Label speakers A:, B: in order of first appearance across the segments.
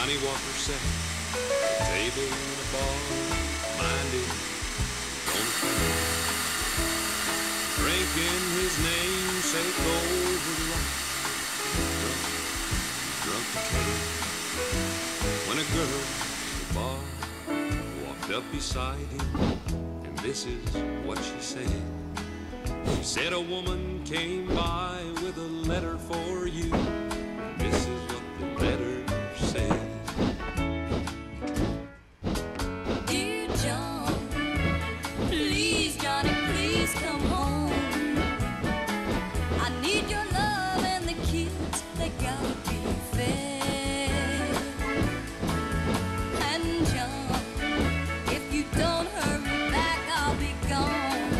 A: Johnny Walker sat at a table in a bar, minded on the phone, drinking his namesake over the rock, drunk to cane. When a girl at the bar walked up beside him, and this is what she said. She said a woman came by with a letter for you, and this is what the letter said.
B: Dear John, please, Johnny, please come home. I need your love and the kids, they gotta be fed. And John, if you don't hurry back, I'll be gone.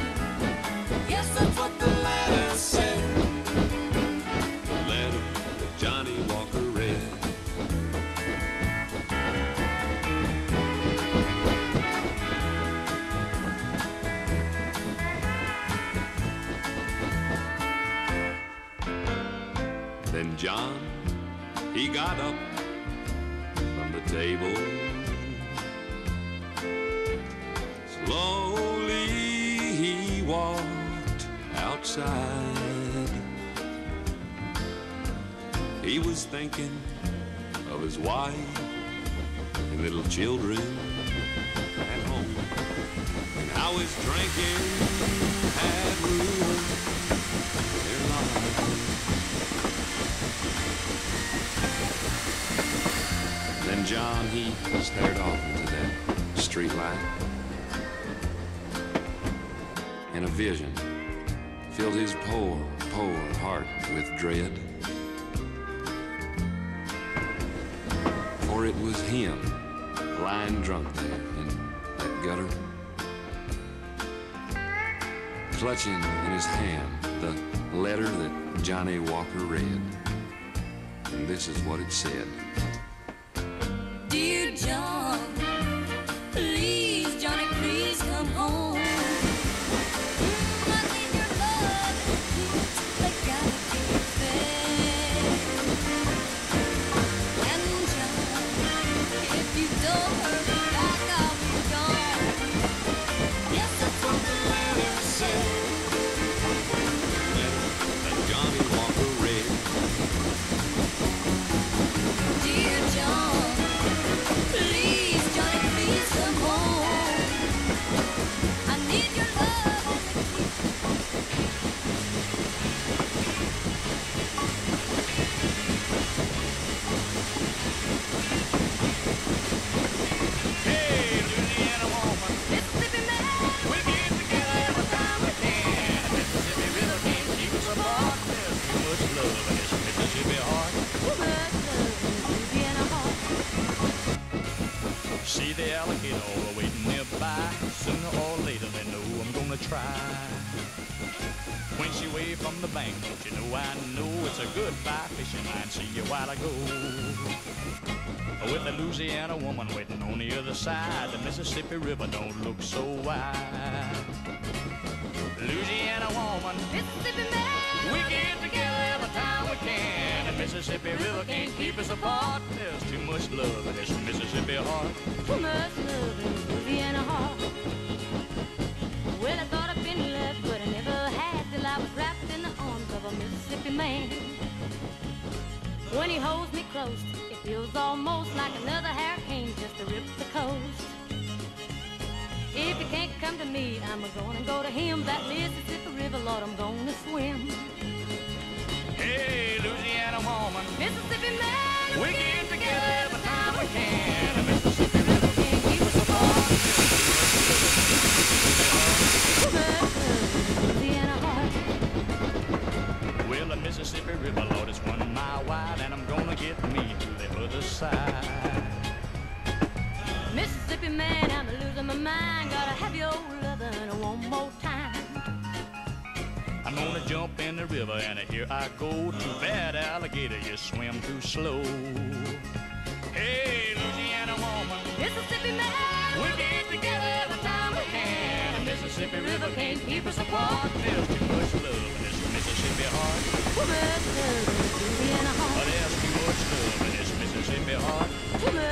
B: Yes, that's what the letter said.
A: The letter that Johnny Walker read. Then John, he got up from the table. Slowly he walked outside. He was thinking of his wife and little children at home, and how his drinking had ruined their lives. Then John, he stared off into that street light, and a vision filled his poor heart with dread. For it was him lying drunk there in that gutter, clutching in his hand the letter that Johnny Walker read. And this is what it said.
B: Dear John, please, Johnny, please come home. I need your love and the kids, they gotta be fed. And John, if you don't hurry back, I'll be gone. Yes, that's what the letter said.
A: The letter that Johnny Walker read.
B: Dear John, please, Johnny, please come home. I need your love and the
C: Hey, Louisiana woman,
B: Mississippi man.
C: we get together every time we can. Mississippi River can't keep us apart. There's too much love in this Mississippi heart.
B: Too much love in Louisiana heart.
C: See the alligator all waiting nearby. Sooner or later they know I'm gonna try. When she waved from the bank, don't you know I know it's a goodbye fishing line. See you a while ago. With a Louisiana woman waiting on the other side, the Mississippi River don't look so wide. Louisiana woman,
B: Mississippi man.
C: we get together every time we can. The Mississippi River can't keep us apart. There's too much love in this Mississippi heart.
B: Too much love in Louisiana heart. Well, I thought I'd been left, but I never had till I was wrapped in the arms of a Mississippi man. When he holds me close, it feels almost like another hurricane just to rip the coast. If he can't come to me, I'm gonna go to him. That Mississippi River, Lord, I'm gonna swim.
C: Hey, Louisiana woman,
B: Mississippi man,
C: we get together every time we can. The Mississippi River can't keep us apart.
B: too much love in Louisiana heart.
C: Well, the Mississippi River, Lord, it's 1 mile wide, and I'm gonna get me to the other side.
B: Mississippi man, I'm losing my mind. Gotta have your lovin' one more time.
C: I'm gonna jump in the river, and here I go. Too bad, alligator, you swim too slow. Hey, Louisiana woman,
B: Mississippi man,
C: we get together every time we can. The Mississippi River can't keep us apart. There's too much love in this Mississippi heart.
B: too much love in Louisiana heart.
C: There's too much love in this Mississippi heart.
B: Too much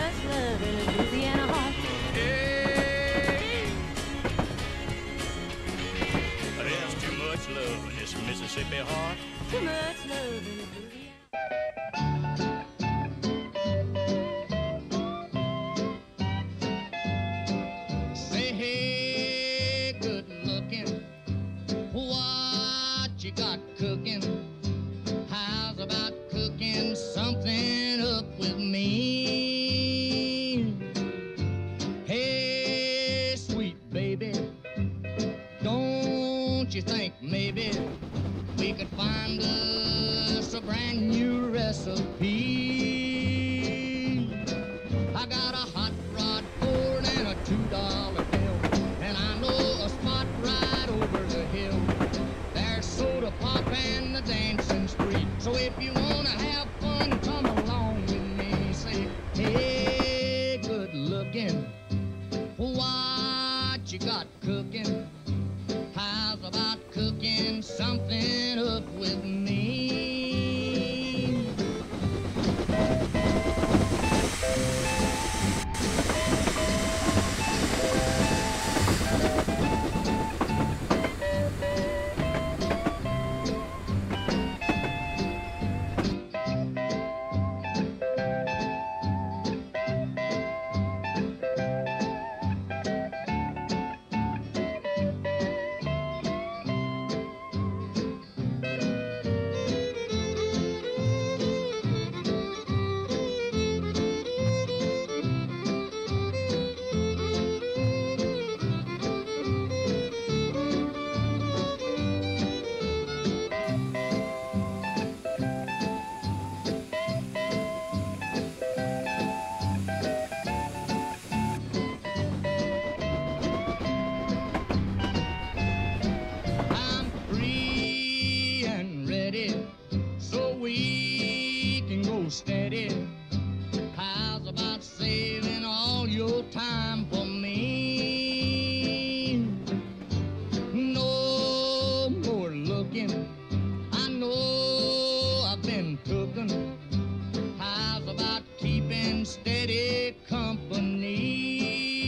D: get company.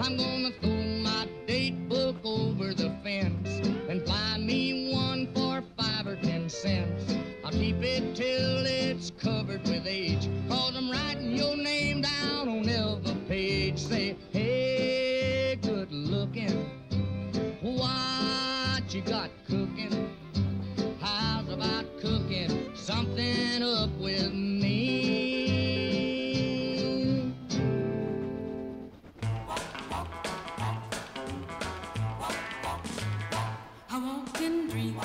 D: I'm gonna throw my date book over the fence and buy me one for 5 or 10 cents. I'll keep it till it's covered with age, 'cause I'm writing your name down on every page. Say, hey, good looking, what you got cooking? How's about cooking something up with me?
E: I woke and dreamed,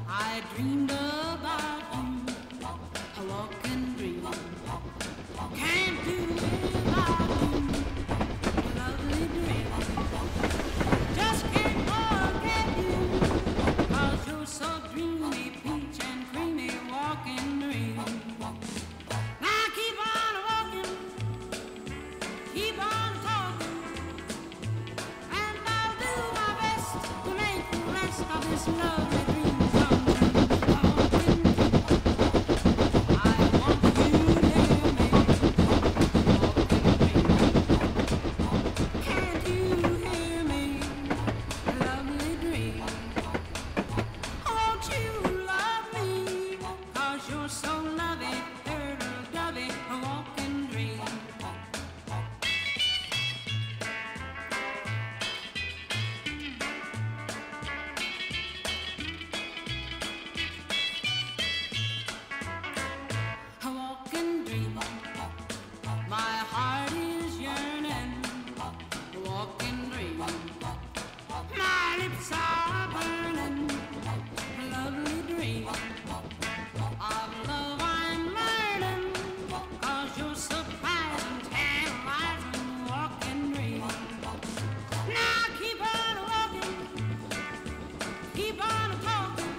E: I dreamed about you. I woke and dreamed, can't do without you. A lovely dream, just can't forget you. 'Cause you're so dreamy, peach and creamy, walking dream. Now keep on walking, keep on talking, and I'll do my best to make the rest of this lovely dream come true. I want you near me, walking dream. Can't you hear me, lovely dream? Won't you love me, 'cause you're so lovely, turtle-dovey, a walking dream. A walking dream, my heart is yearning. A walking dream, my lips are burning. A lovely dream, of love I'm learning. 'Cause you're surprising, tantalizing, walking dream. Now keep on walking, keep on talking,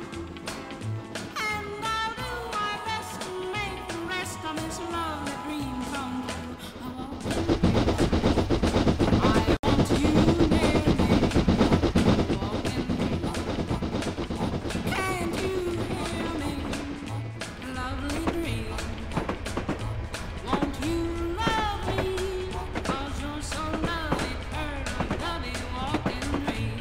E: and I'll do my best to make the rest of this lovely dream come true. I want you near me, walking dream. Can't you hear me, lovely dream? Won't you love me, 'cause you're so lovely, turtle-dovey, walking dream.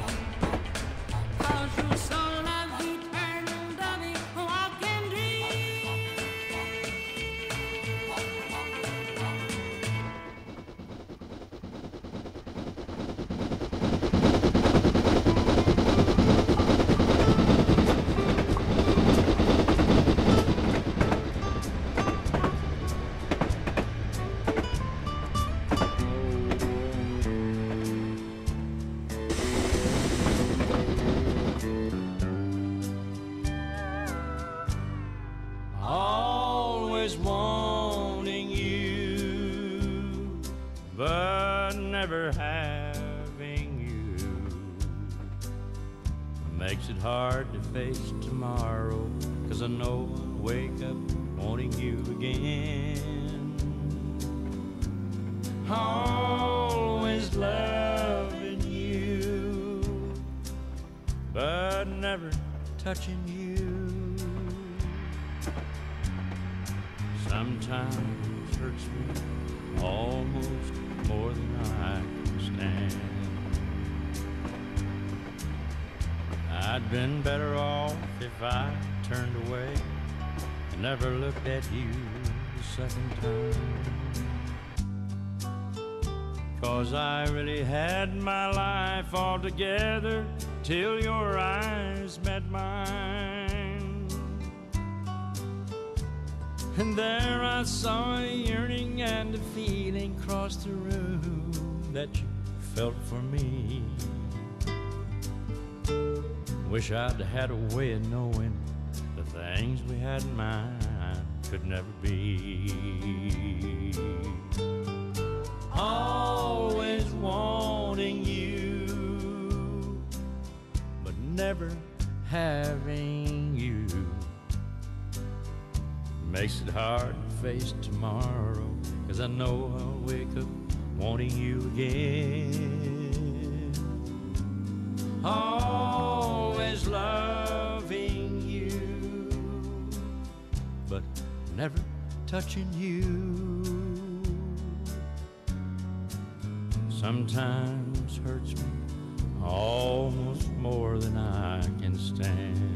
E: 'Cause you're so lovely, turtle-dovey, walking dream.
C: Always wanting you, but never having you makes it hard to face tomorrow. 'Cause I know I'll wake up wanting you again. Always loving you, but never touching you. Sometimes hurts me almost more than I can stand. I'd been better off if I turned away and never looked at you the second time. 'Cause I really had my life all together till your eyes met mine. And there I saw a yearning and a feeling cross the room that you felt for me. Wish I'd had a way of knowing the things we had in mind could never be. Always wanting you, but never having you makes it hard to face tomorrow. 'Cause I know I'll wake up wanting you again. Always loving you, but never touching you. sometimes hurts me almost more than I can stand.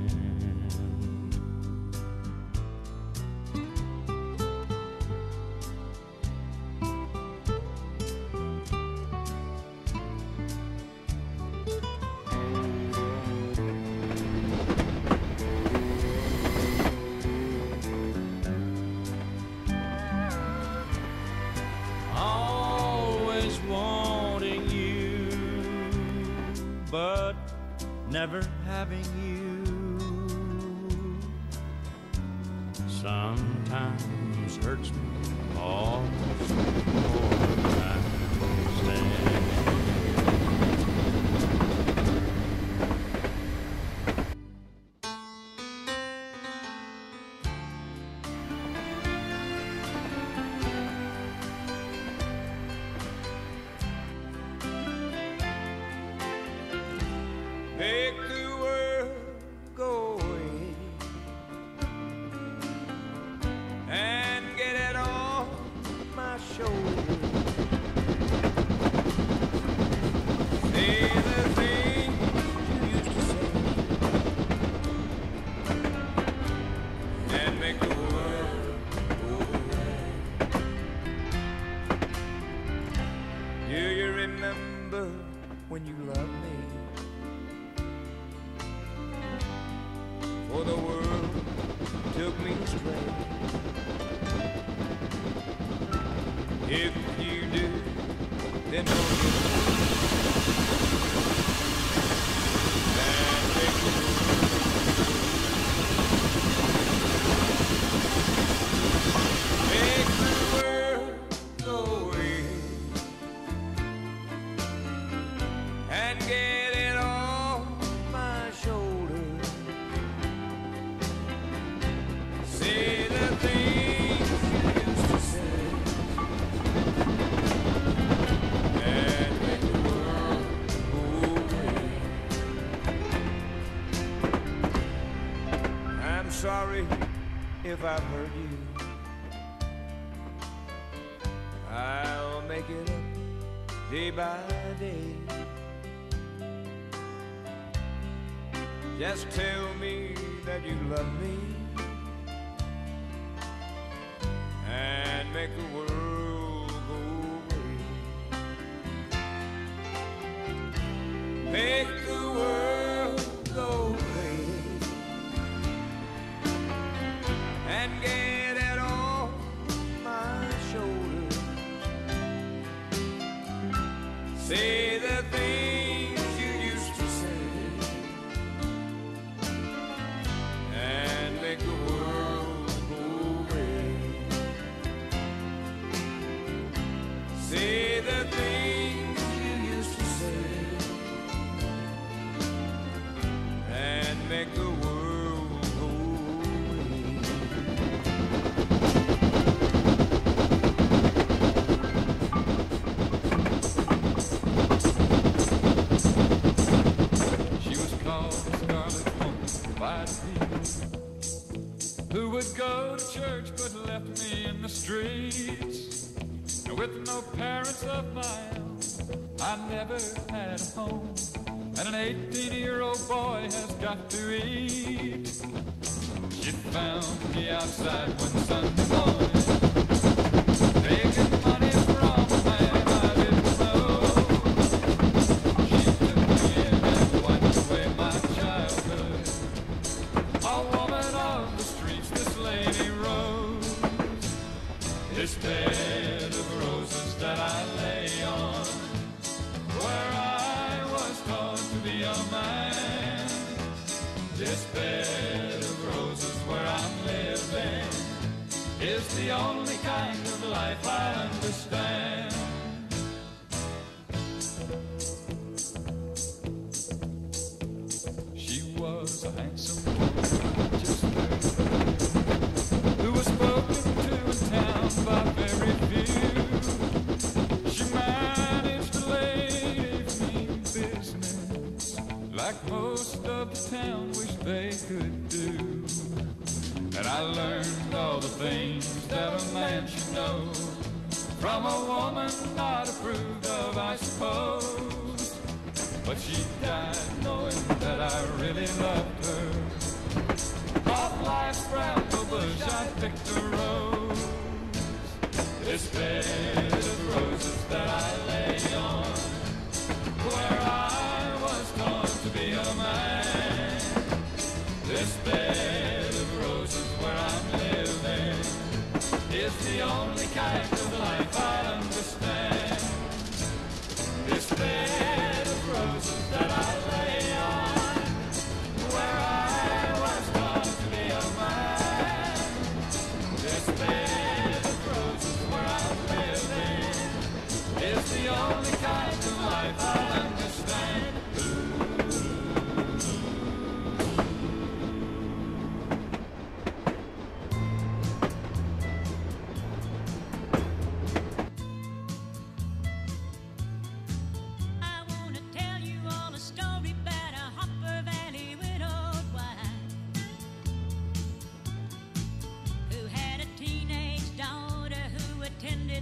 C: But never having you sometimes hurts me almost more than I can stand.
A: Make the world go away and get it off my shoulders. Say the things you used to say and make the world go away. Do you remember when you loved me? For the world took me astray. If you do, then don't you and make the world go away and get it off my shoulders. Say the things you used to say and make the world go away. I'm sorry if I've hurt you. I'll make it up day by day. Just tell me that you love me and make the world go away. Make the world go away and get it off my shoulders. Say the things you used to say and make the world go away. Say the things you used to say and make the world go away.
C: She was called Scarlet Woman by the people who would go to church but left me in the streets. With no parents of my own, I never had a home, and an 18-year-old boy has got to eat. She found me outside one Sunday morning, taking money from a man I didn't know. She took me in and wiped away my childhood. A woman of the streets, this lady Rose, this bed of roses that I lay on, where I was taught to be a man. This bed of roses where I'm living is the only kind of life I understand. She was a handsome woman, just 35, who was spoken to in town by very few. She managed to leave me business like most of the town wish they could do. And I learned all the things that a man should know from a woman not approved of, I suppose. But she died knowing that I really loved her. Off life's bramble bush I picked a rose. This bed of roses that I lay on, where I was taught to be a man. This bed of roses where I'm living is the only kind of life I understand. This bed of roses that I lay on, where I was taught to be a man. This bed of roses where I'm living is the only kind of life I understand.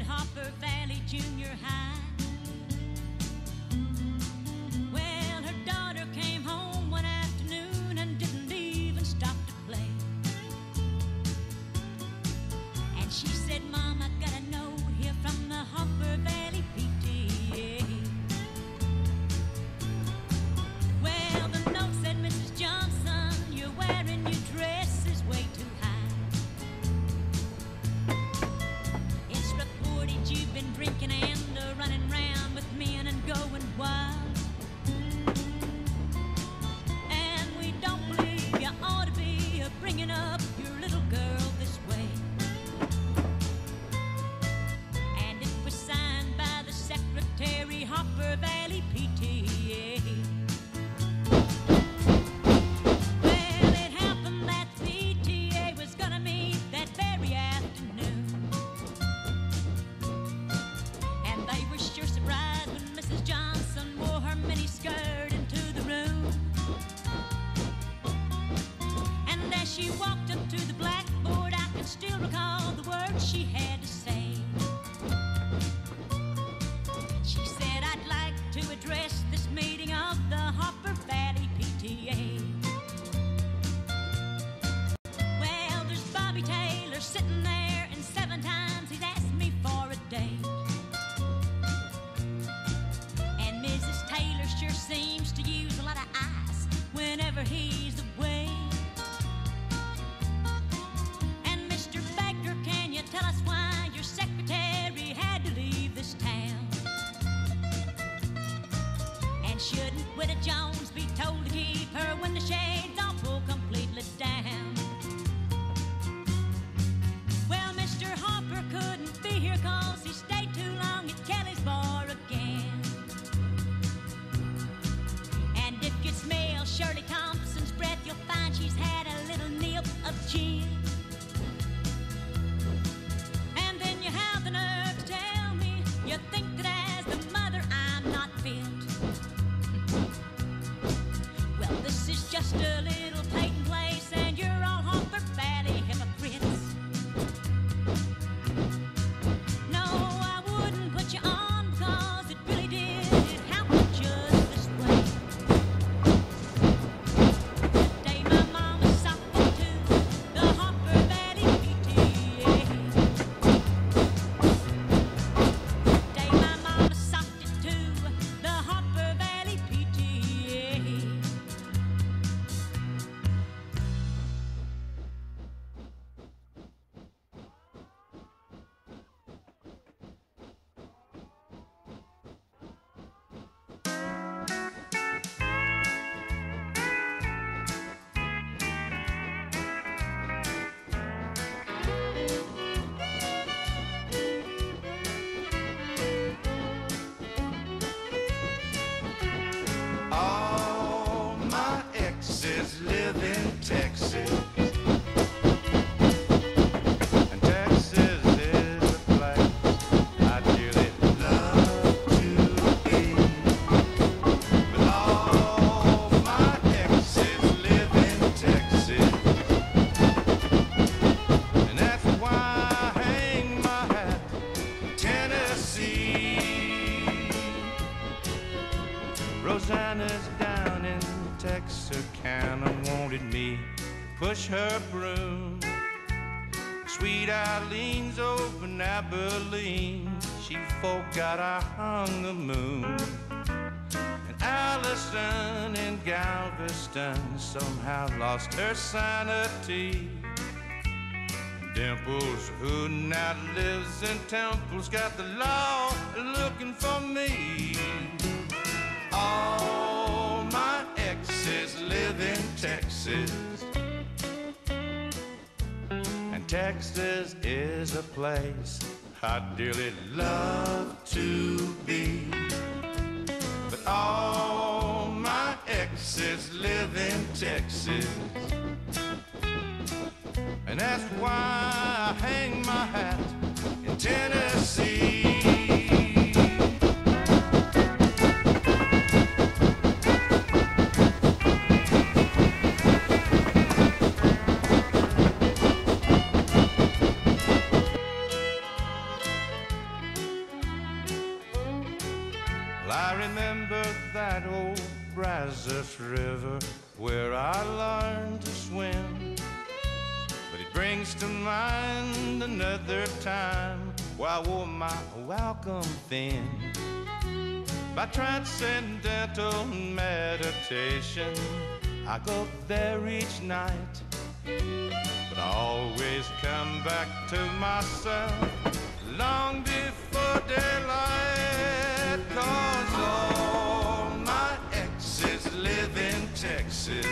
F: Hopper Valley Junior High. Well, her daughter came home one afternoon and didn't even stop to play. And she said, Mom, I got a note here from the Hopper Valley PTA. Well, the note said, Mrs. Johnson, you're wearing your dress is way too high. You've been drinking and running round with men and going wild. And we don't believe you ought to be bringing up your little girl this way. And it was signed by the Secretary, Hopper Valley PTA. Well, it happened that the PTA was gonna meet that very afternoon. Sure surprised when Mrs. Johnson wore her miniskirt into the room. And as she walked up to the blackboard, I can still recall the words she had to say. She said, I'd like to address this meeting of the Hopper Valley PTA. Well, there's Bobby Taylor sitting there, and 7 times he's asked me for a date. Sure seems to use a lot of ice whenever he's away. And Mr. Baker, can you tell us why your secretary had to leave this town? And shouldn't Widow Jones be told to keep her window shades all pulled completely down? Well, Mr. Hopper couldn't be here 'cause he stayed too long at Kelly's bar again. If you smell Shirley Thompson's breath, you'll find she's had a little nip of gin. And then you have the nerve to tell me you think that as the mother I'm not fit. Well, this is just a little Peyton place, and you're all Hopper Valley hypocrites. No,
G: Rosanna's down in Texarkana wanted me to push her broom. Sweet Eileen's over in Abilene, she forgot I hung the moon. And Allison in Galveston somehow lost her sanity. Dimples, who now lives in Temple's got the law looking for me. All my exes live in Texas, and Texas is a place I'd dearly love to be. But all my exes live in Texas, and that's why I hang my hat in Tennessee. Well, I remember that old Brazos River where I learned to swim. But it brings to mind another time where I wore my welcome thin. By transcendental meditation, I go there each night. But I always come back to myself long before daylight. 'Cause all my exes live in Texas,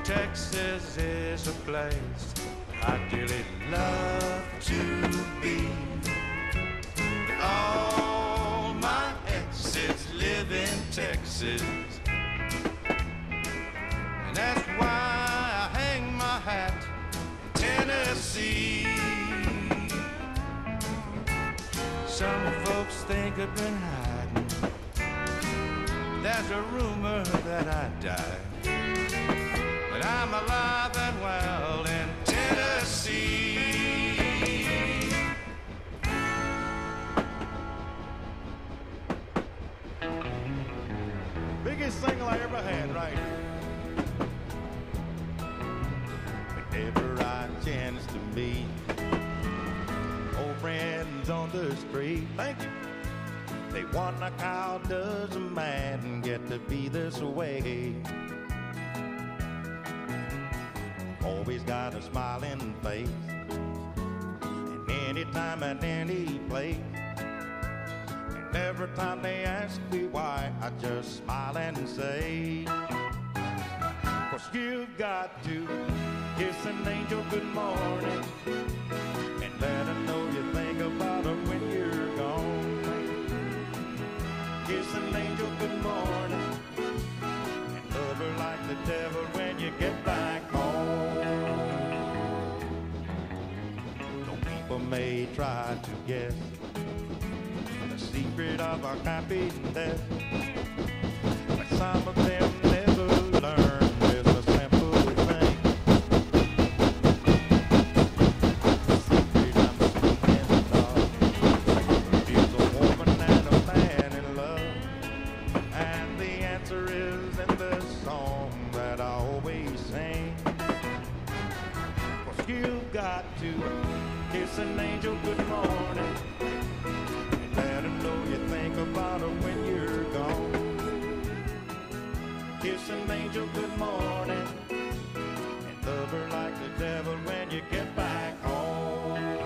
G: Texas is a place I dearly love to be. All my exes live in Texas, and that's why I hang my hat in Tennessee. Some folks think I've been hiding. There's a rumor that I died, but I'm alive and well in Tennessee.
H: Biggest single I ever had, right? Whenever I chance to meet old friends on the street, thank you. They wonder how does a man get to be this way? Always got a smiling face, and anytime at any place. And every time they ask me why, I just smile and say, 'cause you've got to kiss an angel good morning and let her know you think about her when you're gone. Kiss an angel good morning and love her like the devil when you get back home. Though people may try to guess the secret of our happiness, but some of them never learn this a simple thing. The secret I'm speaking of is a woman and a man in love, and the answer is in the song that I always sing. 'Cause you've got to kiss an angel good morning and let her know you think about her when you're gone. Kiss an angel good morning and love her like the devil when you get back home.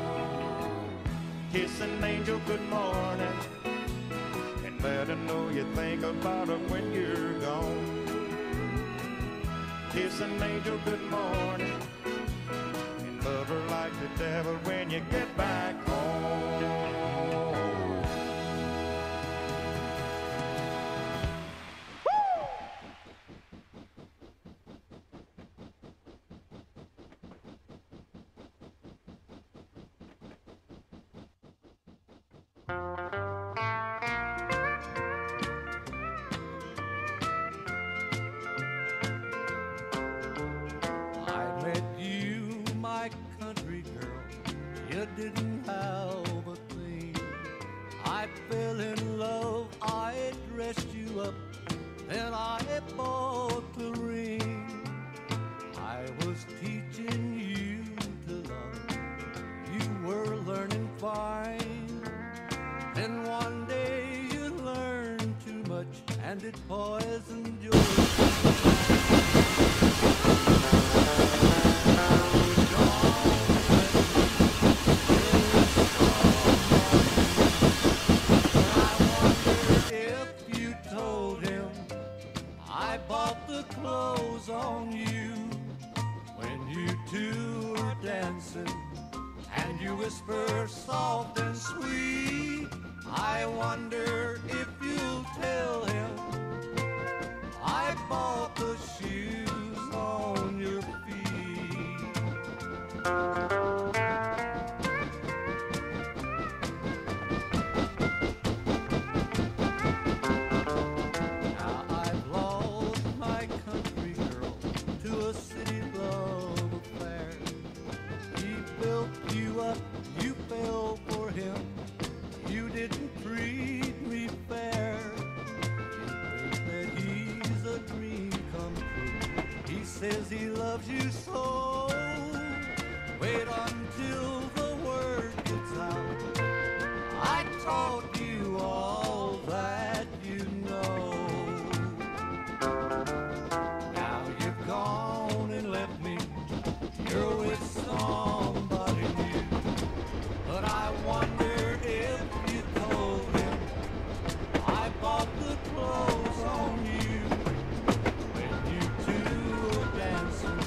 H: Kiss an angel good morning and let her know you think about her when you're gone. Kiss an angel good morning and love her like the devil when you get back home.
G: I met you, my country girl. You didn't have a thing. I
I: I fell in love, I dressed you up, then I bought the ring. I was teaching you to love, you were learning fine. Then one day you learned too much and it poisoned your clothes on you when you two are dancing and you whisper soft and sweet. I wonder if you'll tell him I bought the shoes on your feet. You fell for him, you didn't treat me fair. You think that he's a dream come true, he says he loves you so. Wait until the word gets out, I taught you all that you know. Now you've gone and left me, you're with somebody new. But I wonder if you told him I bought the clothes on you when you two were dancing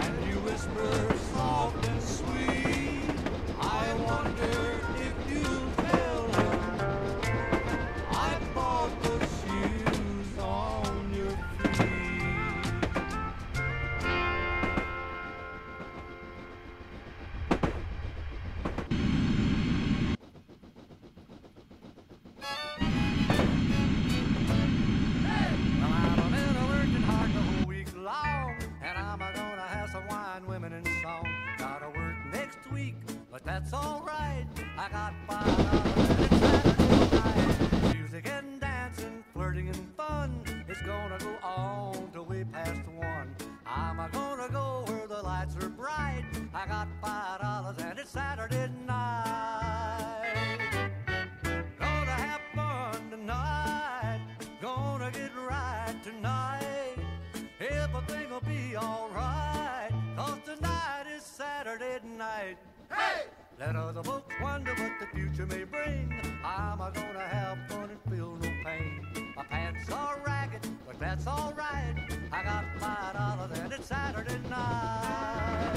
I: and you whisper soft and sweet. I wonder if you'll tell him I bought the shoes on your that's all right. I got $5 and it's Saturday night. Music and dancing, flirting and fun. It's gonna go on till we pass the one. I'm gonna go where the lights are bright. I got $5 and it's Saturday night. Gonna have fun tonight. Gonna get right tonight. Everything will be alright, 'cause tonight is Saturday night. Hey! Let other folks wonder what the future may bring. I'm gonna have fun and feel no pain. My pants are ragged, but that's alright. I got $5 and it's Saturday night.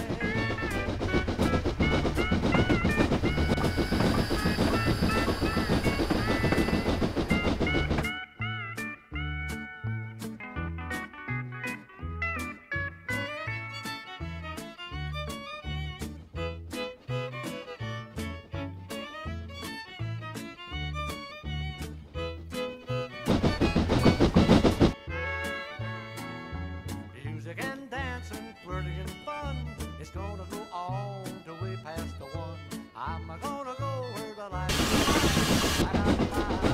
I: Flirting and fun, it's gonna go on till we pass the one. I'm gonna go where the lights are bright. I got $5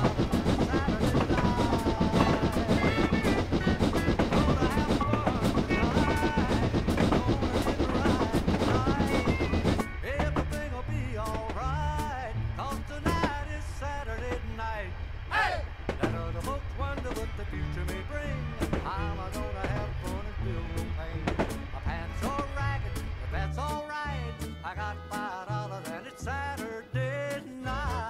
I: Saturday night. Gonna have fun tonight. Gonna get right tonight. Everything will be alright, 'cause tonight is Saturday night. Hey! Let other folks wonder what the future may bring. I'm gonna have fun and feel no pain. Pants are ragged, but that's all right. I got $5 and it's Saturday night.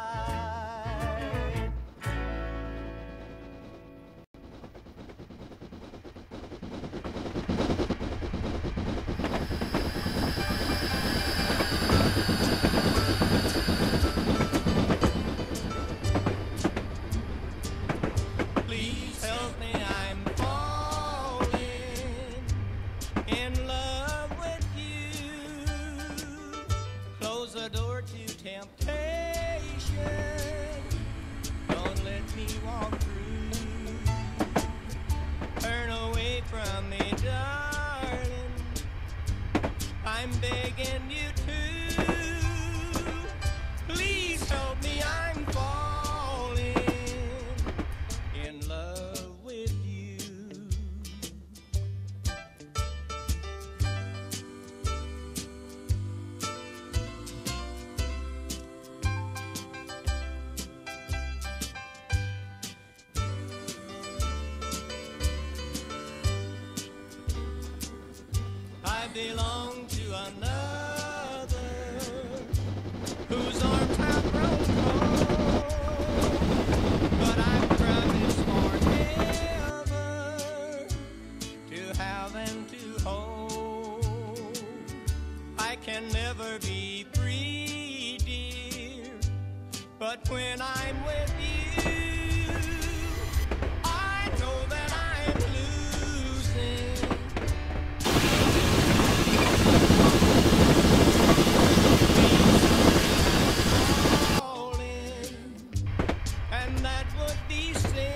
J: Please help me, I'm falling in love with you. Close the door to temptation. Don't let me walk through. Turn away from me, darling. I'm begging you to. Please help me, I'm falling belong to another whose arms have grown cold. But I promise forever to have and to hold. I can never be free, dear, but when I'm with you, I know that I'm losing. And that would be sin.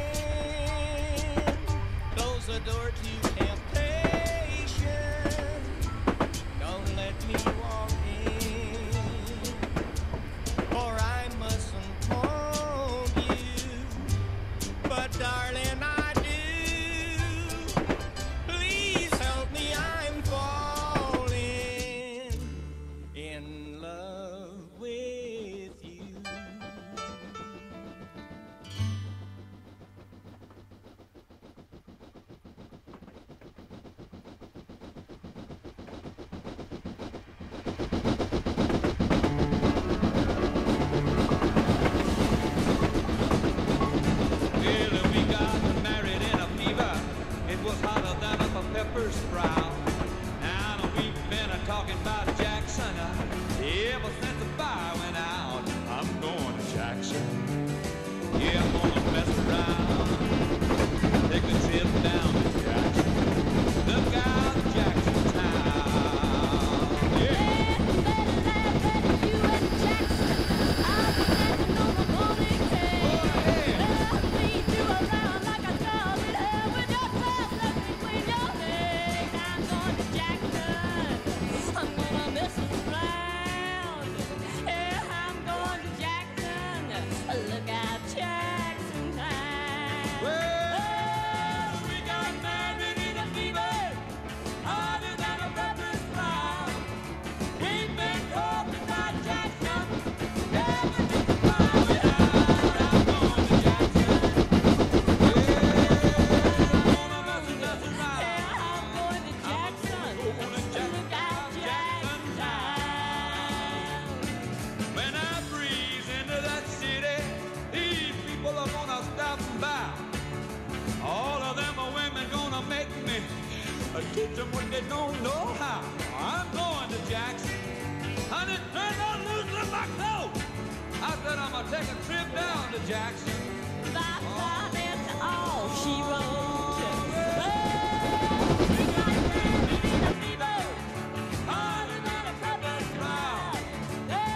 J: Close the door to temptation. Don't let me walk in, for I mustn't hold you. But darling, I do. Please help me, I'm falling in love with you.
K: Well, we got married in a fever. It was hotter than a pepper sprout. Now we've been talking about Jackson ever since the fire went out. I'm going to Jackson. Yeah, I'm gonna mess around. Take a trip down to Jackson. Look out, Jackson Town. Yeah.
B: Look out, Jackson Town.
K: Well, we got married in a fever, hotter than a pepper sprout. We've been talking about Jackson ever since the fire went out. I'm going to Jackson. Yeah, I'm gonna mess around.
B: I'm going to Jackson. Look out, Jackson Town.
K: When I breeze into that city, these people are gonna stop and by. All of them are women gonna make me teach them what they don't know how. I'm going to Jackson. Honey, turn on loose in my coat. I said I'm gonna take a trip down to Jackson.
B: Bye-bye, that's all she wrote.
K: Hotter than a pepper sprout.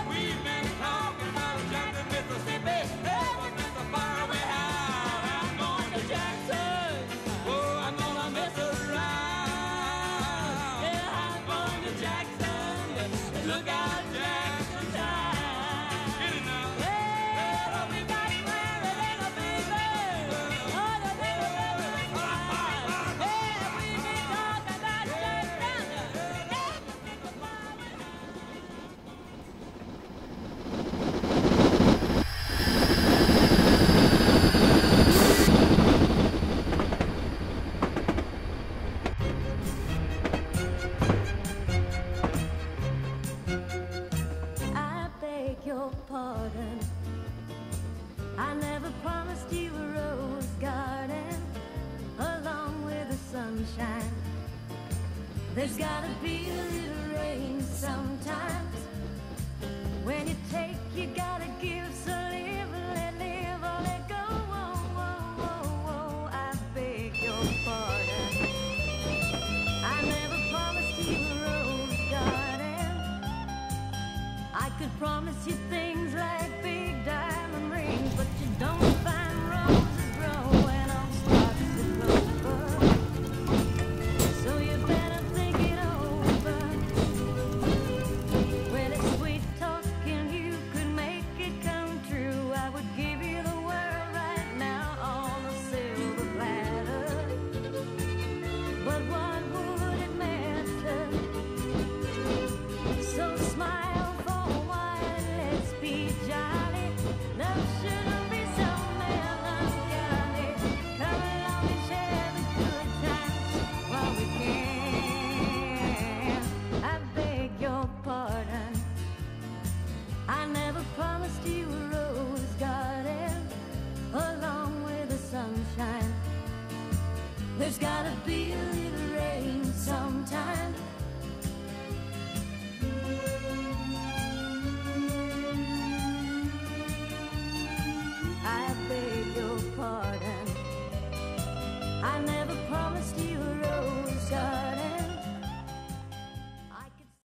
K: We've been talking about Jackson, Mississippi, ever since the fire went out. I'm going to Jackson. Oh, I'm gonna mess around.
B: Yeah, I'm going to Jackson.
K: Look out, Jackson Town. Get it now.
B: Well, we got married in a fever. Hotter than a pepper sprout. Yeah, we've been talking about Jackson. I beg your pardon. I never promised you a rose garden along with the sunshine. There's gotta be a little rain sometimes. When you take, you gotta give. So live, live, or let go. Whoa, whoa, whoa, whoa. I beg your pardon. I never promised you a rose garden. I could promise you things like big diamond rings, but you don't find roses growing on stalks of clover. So you better think it over. Well, it's sweet talking, you could make it come true. I would give you the world right now on a silver platter. But what would it matter? So smile for a while, let's be jolly. Love shouldn't be so There's gotta be a